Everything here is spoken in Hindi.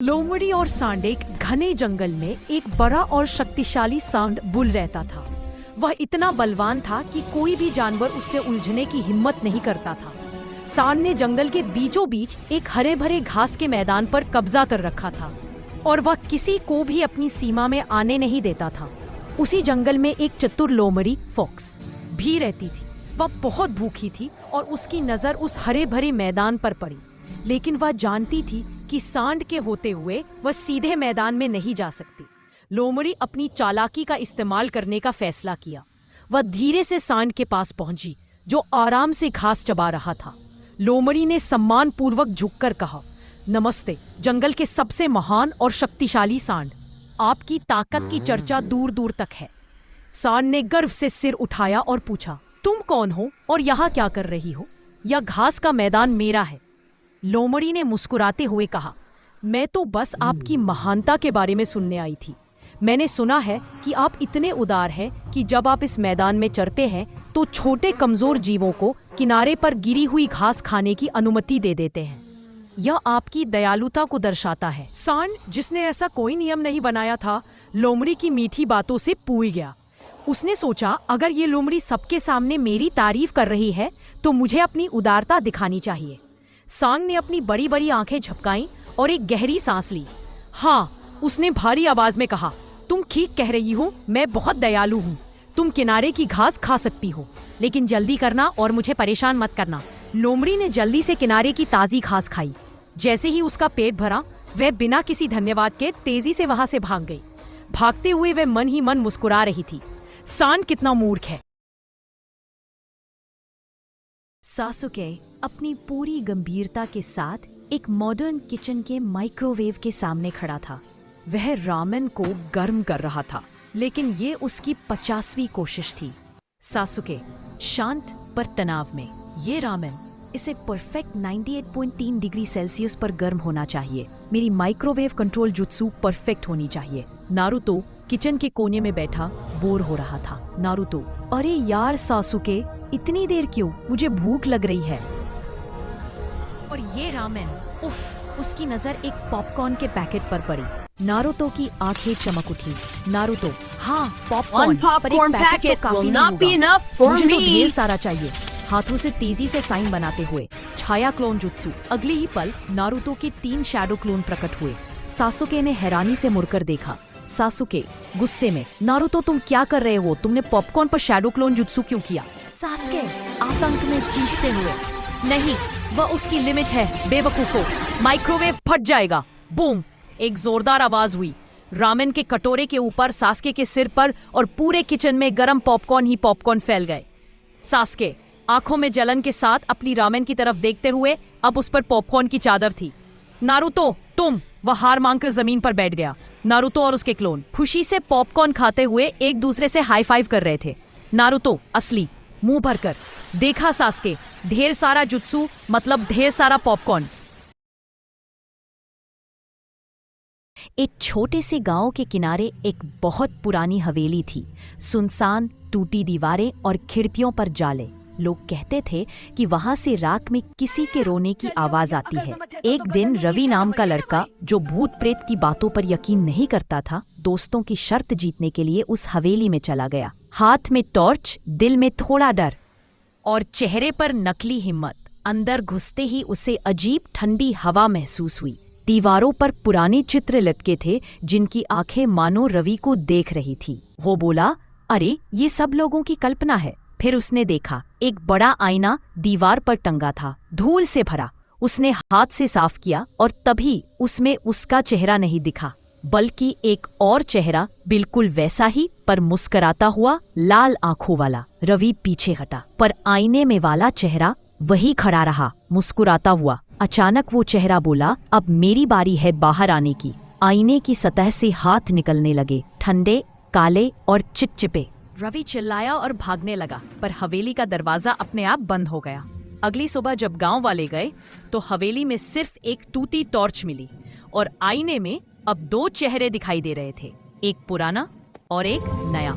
लोमड़ी और सांड एक घने जंगल में एक बड़ा और शक्तिशाली सांड बुल रहता था। वह इतना बलवान था कि कोई भी जानवर उससे उलझने की हिम्मत नहीं करता था। सांड ने जंगल के बीचों बीच एक हरे भरे घास के मैदान पर कब्जा कर रखा था और वह किसी को भी अपनी सीमा में आने नहीं देता था। उसी जंगल में एक चतुर लोमड़ी फॉक्स भी रहती थी। वह बहुत भूखी थी और उसकी नजर उस हरे भरे मैदान पर पड़ी, लेकिन वह जानती थी कि सांड के होते हुए वह सीधे मैदान में नहीं जा सकती। लोमड़ी अपनी चालाकी का इस्तेमाल करने का फैसला किया। वह धीरे से सांड के पास पहुंची, जो आराम से घास चबा रहा था। लोमड़ी ने सम्मानपूर्वक झुककर कहा, नमस्ते जंगल के सबसे महान और शक्तिशाली सांड, आपकी ताकत की चर्चा दूर दूर तक है। सांड ने गर्व से सिर उठाया और पूछा, तुम कौन हो और यहाँ क्या कर रही हो? यह घास का मैदान मेरा है। लोमड़ी ने मुस्कुराते हुए कहा, मैं तो बस आपकी महानता के बारे में सुनने आई थी। मैंने सुना है कि आप इतने उदार हैं कि जब आप इस मैदान में चरते हैं तो छोटे कमजोर जीवों को किनारे पर गिरी हुई घास खाने की अनुमति दे देते हैं। यह आपकी दयालुता को दर्शाता है। सांड, जिसने ऐसा कोई नियम नहीं बनाया था, लोमड़ी की मीठी बातों से पूरी गया। उसने सोचा, अगर ये लोमड़ी सबके सामने मेरी तारीफ कर रही है तो मुझे अपनी उदारता दिखानी चाहिए। सांड ने अपनी बड़ी बड़ी आंखें झपकाईं और एक गहरी सांस ली। हाँ, उसने भारी आवाज में कहा, तुम ठीक कह रही हो, मैं बहुत दयालु हूँ। तुम किनारे की घास खा सकती हो, लेकिन जल्दी करना और मुझे परेशान मत करना। लोमड़ी ने जल्दी से किनारे की ताजी घास खाई। जैसे ही उसका पेट भरा, वह बिना किसी धन्यवाद के तेजी से वहां से भाग गई। भागते हुए वह मन ही मन मुस्कुरा रही थी। सांड कितना मूर्ख है। सासुके अपनी पूरी गंभीरता के साथ एक मॉडर्न किचन के माइक्रोवेव के सामने खड़ा था। वह रामेन को गर्म कर रहा था, लेकिन ये उसकी 50वीं कोशिश थी। सासुके शांत पर तनाव में, ये रामेन, इसे परफेक्ट 98.3 डिग्री सेल्सियस पर गर्म होना चाहिए। मेरी माइक्रोवेव कंट्रोल जुत्सु परफेक्ट होनी चाहिए। नारुतो किचन के कोने में बैठा बोर हो रहा था। नारुतो, अरे यार सासुके, इतनी देर क्यों? मुझे भूख लग रही है। और ये रामेन, उफ, उसकी नजर एक पॉपकॉर्न के पैकेट पर पड़ी। नारुतो की आंखें चमक उठी। नारुतो, हाँ पॉपकॉर्न, पर एक पैकेट तो काफी नहीं होगा। मुझे तो ढेर सारा चाहिए। हाथों से तेजी से साइन बनाते हुए छाया क्लोन जुत्सु। अगले ही पल नारुतो के 3 शैडो क्लोन प्रकट हुए। सासुके ने हैरानी से मुड़कर देखा। सासुके गुस्से में, नारुतो तुम क्या कर रहे हो? तुमने पॉपकॉर्न पर शैडो क्लोन जुत्सु क्यों किया? सासुके आतंक में चीखते हुए, नहीं, वह उसकी लिमिट है बेवकूफो, माइक्रोवेव फट जाएगा। बूम, एक जोरदार आवाज हुई। रामेन के कटोरे के ऊपर, सासुके के सिर पर और पूरे किचन में गरम पॉपकॉर्न ही पॉपकॉर्न फैल गए। सासुके आंखों में जलन के साथ अपनी रामेन की तरफ देखते हुए, अब उस पर पॉपकॉर्न की चादर थी। नारुतो तुम, वह हार मांगकर जमीन पर बैठ गया। नारुतो और उसके क्लोन खुशी से पॉपकॉर्न खाते हुए एक दूसरे से हाई फाइव कर रहे थे। नारुतो असली, मुंह भरकर देखा सासुके, ढेर सारा जुत्सु मतलब ढेर सारा पॉपकॉर्न। एक छोटे से गांव के किनारे एक बहुत पुरानी हवेली थी। सुनसान, टूटी दीवारें और खिड़कियों पर जाले। लोग कहते थे कि वहां से रात में किसी के रोने की आवाज आती है। एक दिन रवि नाम का लड़का, जो भूत प्रेत की बातों पर यकीन नहीं करता था, दोस्तों की शर्त जीतने के लिए उस हवेली में चला गया। हाथ में टॉर्च, दिल में थोड़ा डर और चेहरे पर नकली हिम्मत। अंदर घुसते ही उसे अजीब ठंडी हवा महसूस हुई। दीवारों पर पुराने चित्र लटके थे, जिनकी आंखें मानो रवि को देख रही थी। वो बोला, अरे ये सब लोगों की कल्पना है। फिर उसने देखा, एक बड़ा आईना दीवार पर टंगा था, धूल से भरा। उसने हाथ से साफ किया और तभी उसमें उसका चेहरा नहीं दिखा, बल्कि एक और चेहरा, बिल्कुल वैसा ही पर मुस्कुराता हुआ, लाल आंखों वाला। रवि पीछे हटा, पर आईने में वाला चेहरा वही खड़ा रहा, मुस्कुराता हुआ। अचानक वो चेहरा बोला, अब मेरी बारी है बाहर आने की। आईने की सतह से हाथ निकलने लगे, ठंडे, काले और चिपचिपे। रवि चिल्लाया और भागने लगा, पर हवेली का दरवाजा अपने आप बंद हो गया। अगली सुबह जब गांव वाले गए तो हवेली में सिर्फ एक टूटी टॉर्च मिली और आईने में अब 2 चेहरे दिखाई दे रहे थे, एक पुराना और एक नया।